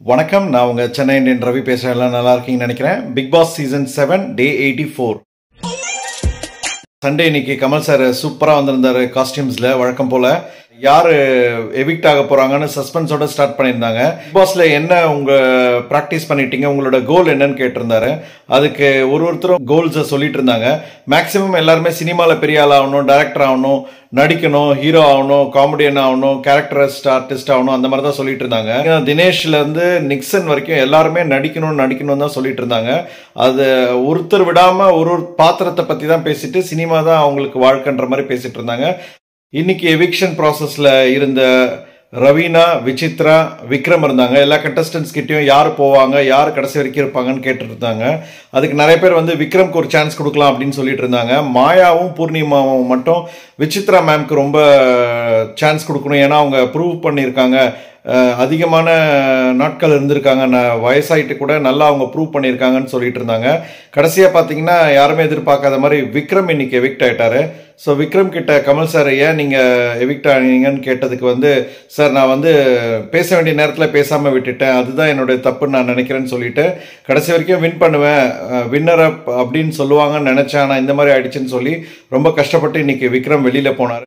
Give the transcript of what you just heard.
வணக்கம், நான் உங்க சென்னை இந்தியன் ரவி பேசுறேன். எல்லாம் நல்லா இருக்கீங்கன்னு நினைக்கிறேன். பிக் பாஸ் சீசன் 7 டே 84. சண்டே இன்னைக்கு கமல் சார் சூப்பரா வந்திருந்தாரு காஸ்டியூம்ஸ்ல. வழக்கம் போல யாரு எவிக்ட் ஆக போறாங்கன்னு சஸ்பென்ஸோட ஸ்டார்ட் பண்ணியிருந்தாங்க. பிக் பாஸ்ல என்ன உங்க பிராக்டிஸ் பண்ணிட்டீங்க, உங்களோட கோல் என்னன்னு கேட்டிருந்தாரு. அதுக்கு ஒருத்தரும் கோல்ஸை சொல்லிட்டு இருந்தாங்க. மேக்சிமம் எல்லாருமே சினிமால பெரிய ஆள் ஆகணும், டைரக்டர் ஆகணும், நடிக்கணும், ஹீரோ ஆகணும், காமெடியன் ஆகணும், கேரக்டரிஸ்ட் ஆர்டிஸ்ட் ஆகணும், அந்த மாதிரி தான் சொல்லிட்டு இருந்தாங்க. தினேஷ்ல இருந்து நிக்சன் வரைக்கும் எல்லாருமே நடிக்கணும் தான் சொல்லிட்டு இருந்தாங்க. அது ஒருத்தர் விடாம ஒரு பாத்திரத்தை பத்தி தான் பேசிட்டு சினிமா தான் அவங்களுக்கு வாழ்க்கைன்ற மாதிரி பேசிட்டு இருந்தாங்க. இன்னைக்கு எவிக்ஷன் ப்ராசஸ்ல இருந்த ரவீனா, விசித்ரா, விக்ரம் இருந்தாங்க. எல்லா கண்டஸ்டன்ஸ் கிட்டையும் யார் போவாங்க, யார் கடைசி வரைக்கும் இருப்பாங்கன்னு கேட்டுட்டு இருந்தாங்க. அதுக்கு நிறைய பேர் விக்ரம்க்கு ஒரு சான்ஸ் கொடுக்கலாம் அப்படின்னு சொல்லிட்டு இருந்தாங்க. மாயாவும் பூர்ணிமாவும் மட்டும் விசித்ரா மேம்க்கு ரொம்ப சான்ஸ் கொடுக்கணும், ஏன்னா அவங்க ப்ரூவ் பண்ணியிருக்காங்க, அதிகமான நாட்கள் இருந்திருக்காங்க, வயசாயிட்டு கூட நல்லா அவங்க ப்ரூவ் பண்ணியிருக்காங்கன்னு சொல்லிட்டு இருந்தாங்க. கடைசியாக பார்த்தீங்கன்னா யாருமே எதிர்பார்க்காத மாதிரி விக்ரம் இன்னைக்கு எவிக்ட் ஆயிட்டாரு. ஸோ விக்ரம் கிட்ட கமல் சார் ஏன் நீங்கள் எவிக்ட் ஆனீங்கன்னு கேட்டதுக்கு சார் நான் பேச வேண்டிய நேரத்தில் பேசாமல் விட்டுட்டேன், அதுதான் என்னுடைய தப்புன்னு நான் நினைக்கிறேன்னு சொல்லிட்டு கடைசி வரைக்கும் வின் பண்ணுவேன், வின்னர் அப் அப்படின்னு சொல்லுவாங்கன்னு நினச்சேன், ஆனால் இந்த மாதிரி ஆயிடுச்சுன்னு சொல்லி ரொம்ப கஷ்டப்பட்டு இன்னைக்கு விக்ரம் வெளியில் போனார்.